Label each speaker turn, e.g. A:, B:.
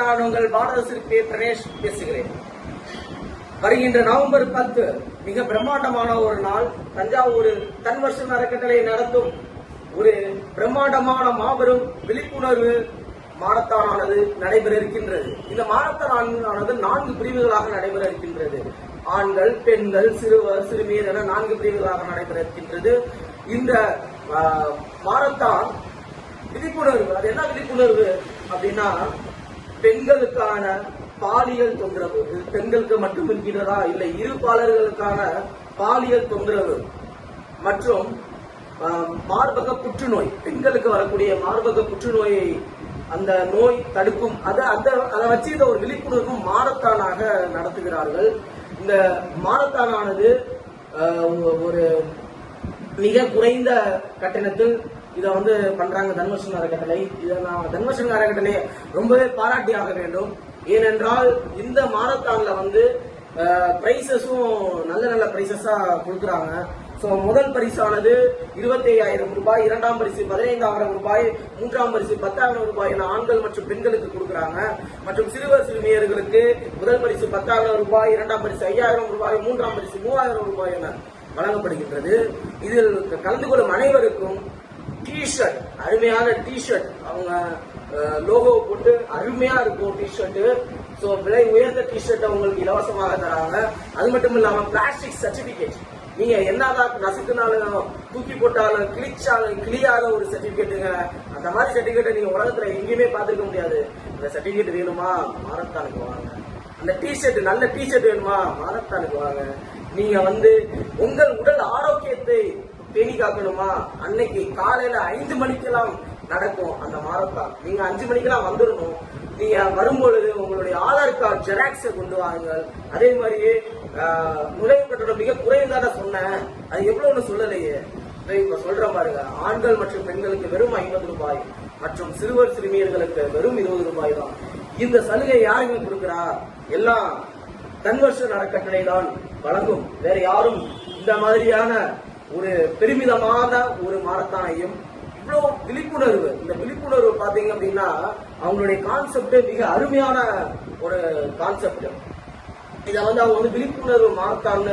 A: நான் உங்கள் பாரத சிற்பி பிரணேஷ் பேசுகிறேன். வருகின்ற நவம்பர் 10 மிக பிரம்மாண்டமான ஒரு நாள். தஞ்சாவூர் தன்வர்ஷன் அறக்கட்டளை நடத்தும் ஒரு பிரம்மாண்டமான மாபெரும் விழிப்புணர்வு மாரத்தானானது நடைபெற இருக்கின்றது. இந்த மாரத்தானானது 4 பிரிவுகளாக நடைபெற இருக்கின்றது. ஆண்கள், பெண்கள், சிறுவர், சிறுமியர் என 4 பிரிவுகளாக நடைபெற இருக்கின்றது. இந்த மாரத்தான் விழிப்புணர்வு, அது என்ன விழிப்புணர்வு அப்படின்னா, பெண்களுக்கான பாலியல் தொந்தரவு, பெண்களுக்கு மட்டும் இருக்கின்றதா இல்லை, இருபாலர்களுக்கான பாலியல் தொந்தரவு மற்றும் மார்பக புற்றுநோய், பெண்களுக்கு வரக்கூடிய மார்பக புற்றுநோயை அந்த நோய் தடுக்கும், அதை வச்சு இந்த ஒரு விழிப்புணர்வு மாரத்தானாக நடத்துகிறார்கள். இந்த மாரத்தானானது ஒரு மிக குறைந்த கட்டணத்தில் இதை பண்றாங்க தன்வர்ஷன் அறக்கட்டளை. இதை நான் தன்வர்ஷன் அறக்கட்டளை ரொம்பவே பாராட்டியாக வேண்டும். ஏனென்றால் இந்த மாரத்தான்ல பிரைசஸும் நல்ல நல்ல பிரைசஸா கொடுக்குறாங்க. முதல் பரிசானது 25,000 ரூபாய், 2ஆம் பரிசு 15,000 ரூபாய், 3ஆம் பரிசு 10,000 ரூபாய் என ஆண்கள் மற்றும் பெண்களுக்கு கொடுக்குறாங்க. மற்றும் சிறுவர் சிறுமியர்களுக்கு முதல் பரிசு 10,000 ரூபாய், 2ஆம் பரிசு 5,000 ரூபாய், 3ஆம் பரிசு 3,000 ரூபாய் என வழங்கப்படுகின்றது. இதில் கலந்து கொள்ளும் அனைவருக்கும் டிஷர்ட், அருமையான டிஷர்ட், அவங்க லோகோ போட்டு அருமையா இருக்கும் டிஷர்ட். விலை உயர்ந்த டிஷர்ட் உங்களுக்கு இலவசமாக தராங்க. அது மட்டும் இல்லாம பிளாஸ்டிக் சர்டிபிகேட், நீங்க என்னதான் நசுக்குனாலும் தூக்கி போட்டாலும் கிளியாத ஒரு சர்டிபிகேட்டுங்க. அந்த மாதிரி சர்டிபிகேட்டை நீங்க உலகத்துல எங்கேயுமே பார்த்துருக்க முடியாது. அந்த சர்டிபிகேட் வேணுமா, மாரத்தானுக்கு வாங்க. அந்த டிஷர்ட், நல்ல டிஷர்ட் வேணுமா, மாரத்தானுக்கு வாங்க. நீங்க உங்கள் உடல் ஆரோக்கியத்தை பேணி காக்கணுமா, அன்னைக்கு காலையில 5 மணிக்கெல்லாம் நடக்கும் அந்த மாரத்தான். நீங்க 5 மணிக்கெல்லாம் வந்துடணும். நீங்க வரும்பொழுது உங்களுடைய ஆதார் கார்டு ஜெராக்ஸை கொண்டு வாருங்கள். அதே மாதிரியே நுழைவு கட்டணம் மிக குறைந்தா சொன்னேன், அது எவ்வளவுன்னு சொல்லலையே, இப்ப சொல்ற பாருங்க. ஆண்கள் மற்றும் பெண்களுக்கு வெறும் 50 ரூபாய் மற்றும் சிறுவர் சிறுமியர்களுக்கு வெறும் 20 ரூபாய் தான். இந்த சலுகை யாருமே கொடுக்கிறா? எல்லாம் தன்வர்ஷன் அறக்கட்டளை தான் வழங்கும். வேற யாரும் இந்த மாதிரியான ஒரு பெருமிதமான ஒரு மாரத்தானையும் இவ்வளவு விழிப்புணர்வு, இந்த விழிப்புணர்வு பாத்தீங்க அப்படின்னா அவங்களுடைய கான்செப்ட் மிக அருமையான ஒரு கான்செப்ட். இதை அவங்க விழிப்புணர்வு மாரத்தான்